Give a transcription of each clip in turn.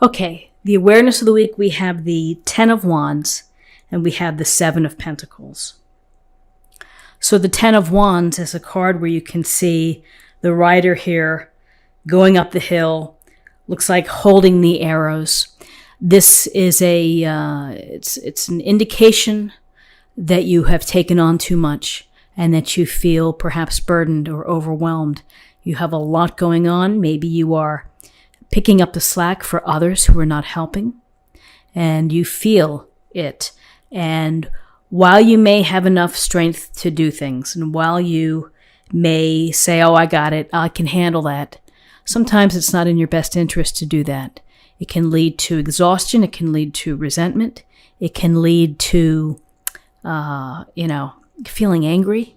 Okay, the awareness of the week, we have the 10 of Wands and we have the 7 of Pentacles. So the 10 of Wands is a card where you can see the rider here going up the hill, looks like holding the arrows. This is it's an indication that you have taken on too much and that you feel perhaps burdened or overwhelmed. You have a lot going on. Maybe you are picking up the slack for others who are not helping, and you feel it. And while you may have enough strength to do things, and while you may say, oh, I got it, I can handle that, sometimes it's not in your best interest to do that. It can lead to exhaustion. It can lead to resentment. It can lead to, feeling angry.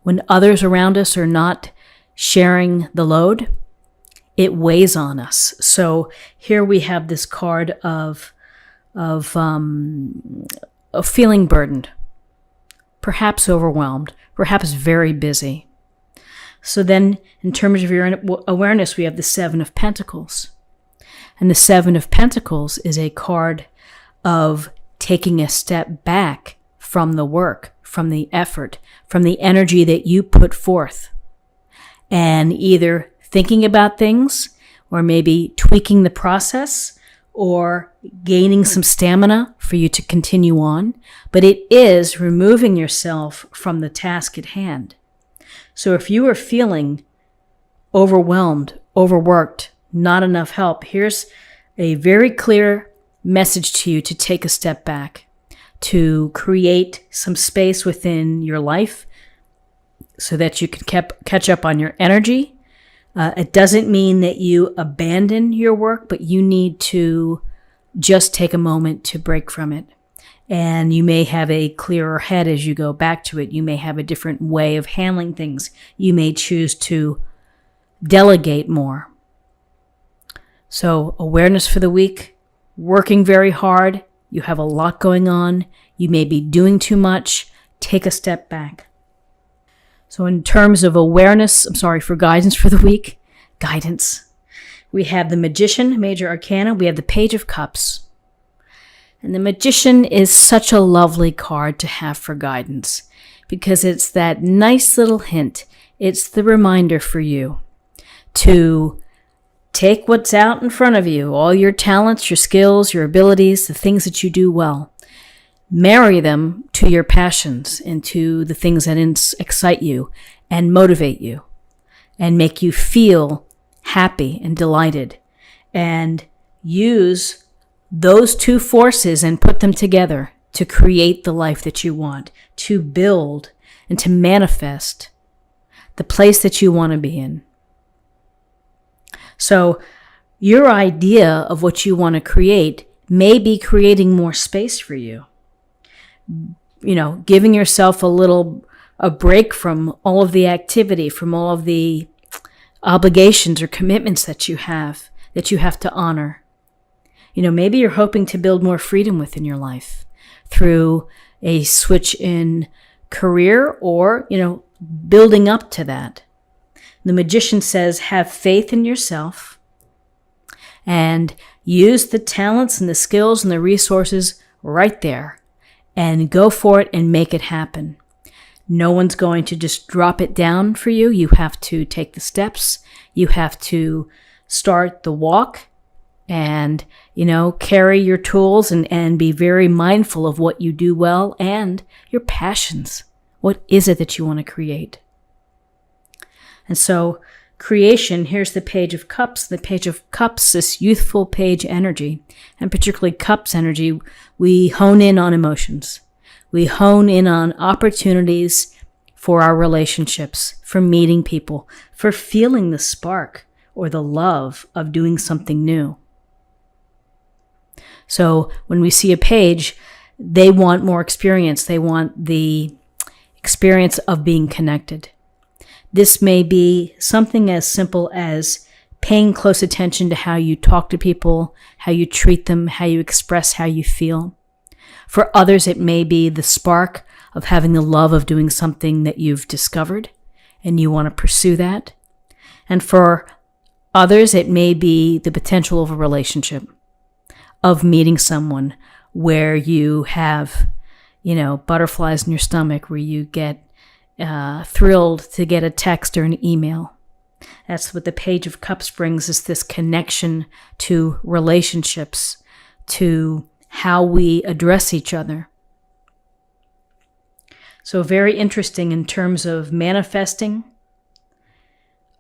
When others around us are not sharing the load, it weighs on us. So here we have this card of feeling burdened, perhaps overwhelmed, perhaps very busy. So then in terms of your awareness, we have the 7 of Pentacles. And the 7 of Pentacles is a card of taking a step back from the work, from the effort, from the energy that you put forth, and either thinking about things or maybe tweaking the process or gaining some stamina for you to continue on. But it is removing yourself from the task at hand. So if you are feeling overwhelmed, overworked, not enough help, here's a very clear message to you to take a step back, to create some space within your life so that you can catch up on your energy. It doesn't mean that you abandon your work, but you need to just take a moment to break from it. And you may have a clearer head as you go back to it. You may have a different way of handling things. You may choose to delegate more. So awareness for the week, working very hard. You have a lot going on. You may be doing too much. Take a step back. So in terms of awareness, for guidance for the week, we have the Magician, Major Arcana. We have the Page of Cups. And the Magician is such a lovely card to have for guidance because it's that nice little hint. It's the reminder for you to take what's out in front of you, all your talents, your skills, your abilities, the things that you do well. Marry them to your passions and to the things that excite you and motivate you and make you feel happy and delighted. And use those two forces and put them together to create the life that you want, to build and to manifest the place that you want to be in. So your idea of what you want to create may be creating more space for you. Giving yourself a break from all of the activity, from all of the obligations or commitments that you have to honor. Maybe you're hoping to build more freedom within your life through a switch in career or, building up to that. The Magician says, have faith in yourself and use the talents and the skills and the resources right there and go for it and make it happen. No one's going to just drop it down for you. You have to take the steps. You have to start the walk and, carry your tools and be very mindful of what you do well and your passions. What is it that you want to create? And so creation, here's the Page of Cups. The Page of Cups, this youthful page energy, and particularly Cups energy, we hone in on emotions. We hone in on opportunities for our relationships, for meeting people, for feeling the spark or the love of doing something new. So when we see a page, they want more experience. They want the experience of being connected. This may be something as simple as paying close attention to how you talk to people, how you treat them, how you express how you feel. For others, it may be the spark of having the love of doing something that you've discovered and you want to pursue that. And for Others, it may be the potential of a relationship, of meeting someone where you have, butterflies in your stomach, where you get thrilled to get a text or an email. That's what the Page of Cups brings, is this connection to relationships, to how we address each other. So very interesting in terms of manifesting,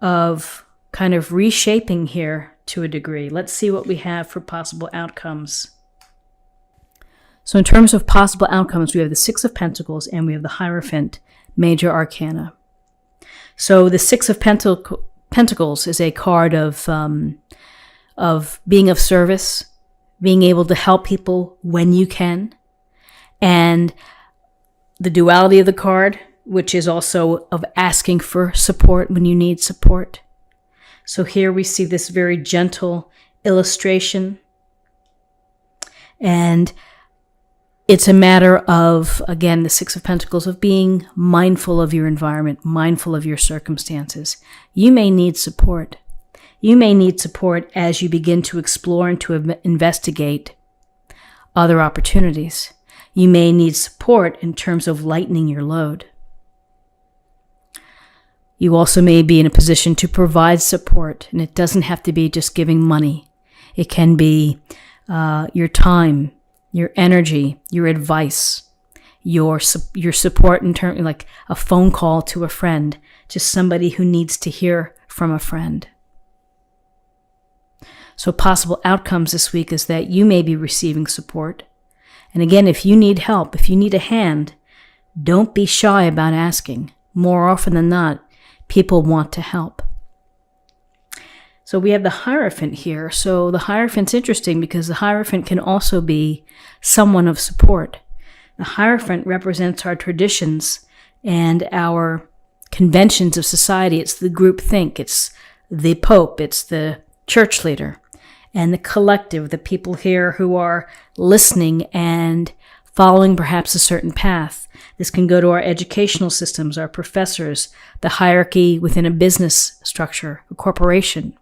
of kind of reshaping here to a degree. Let's see what we have for possible outcomes. So in terms of possible outcomes, we have the Six of Pentacles and we have the Hierophant, major arcana. So the Six of Pentacles is a card of being of service, being able to help people when you can, and the duality of the card, which is also of asking for support when you need support. So here we see this very gentle illustration, and it's a matter of, again, the Six of Pentacles, of being mindful of your environment, mindful of your circumstances. You may need support. You may need support as you begin to explore and to investigate other opportunities. You may need support in terms of lightening your load. You also may be in a position to provide support, and it doesn't have to be just giving money. It can be your time, your energy, your advice, your support in terms like a phone call to a friend, just somebody who needs to hear from a friend. So possible outcomes this week is that you may be receiving support. And again, if you need help, if you need a hand, don't be shy about asking. More often than not, people want to help. So we have the Hierophant here. So the Hierophant's interesting because the Hierophant can also be someone of support. The Hierophant represents our traditions and our conventions of society. It's the group think. It's the Pope. It's the church leader. And the collective, the people here who are listening and following perhaps a certain path. This can go to our educational systems, our professors, the hierarchy within a business structure, a corporation,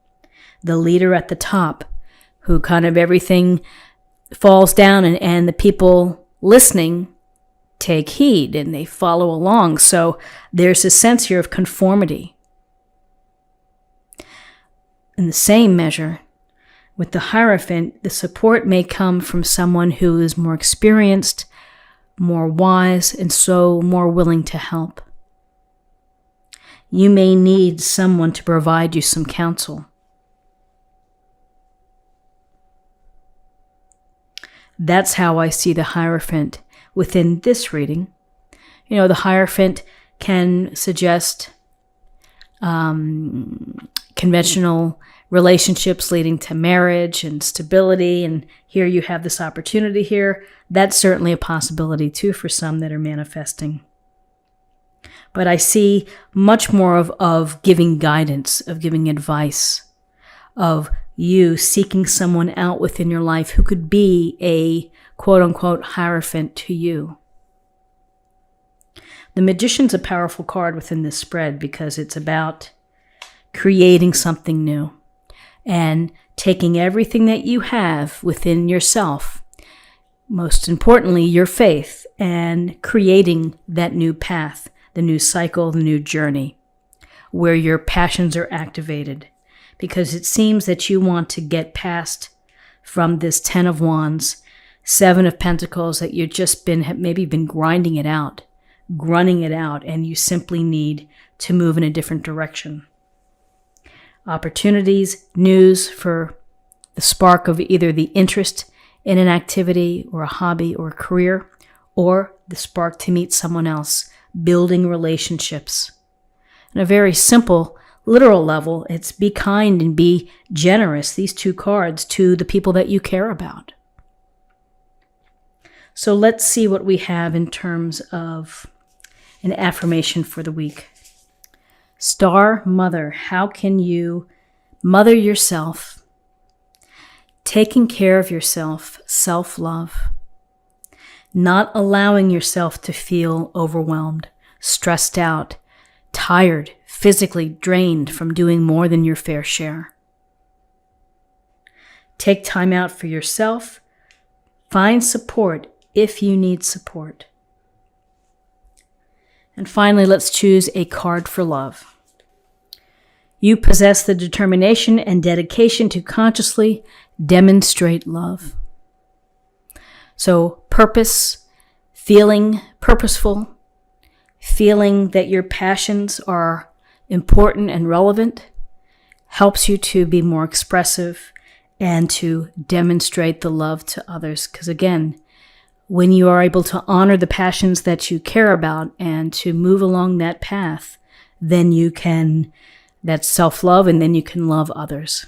the leader at the top, who kind of everything falls down and the people listening take heed and they follow along. So there's a sense here of conformity. In the same measure, with the Hierophant, the support may come from someone who is more experienced, more wise, and so more willing to help. You may need someone to provide you some counsel. That's how I see the Hierophant within this reading. The Hierophant can suggest conventional relationships leading to marriage and stability, and here you have this opportunity here. That's certainly a possibility too for some that are manifesting. But I see much more of giving guidance, of giving advice, of you seeking someone out within your life who could be a quote-unquote Hierophant to you. The Magician's a powerful card within this spread because it's about creating something new and taking everything that you have within yourself, most importantly your faith, and creating that new path, the new cycle, the new journey, where your passions are activated. Because it seems that you want to get past from this Ten of Wands, Seven of Pentacles, that you've just maybe been grinding it out, and you simply need to move in a different direction. Opportunities, news for the spark of either the interest in an activity or a hobby or a career, or the spark to meet someone else, building relationships. On a very simple, literal level, it's be kind and be generous, these two cards, to the people that you care about. So let's see what we have in terms of an affirmation for the week. Star Mother, how can you mother yourself, taking care of yourself, self-love, not allowing yourself to feel overwhelmed, stressed out, tired, physically drained from doing more than your fair share. Take time out for yourself. Find support if you need support. And finally, let's choose a card for love. You possess the determination and dedication to consciously demonstrate love. So purpose, feeling purposeful, feeling that your passions are important and relevant, helps you to be more expressive and to demonstrate the love to others. Because again, when you are able to honor the passions that you care about and to move along that path, then you can, that's self-love, and then you can love others.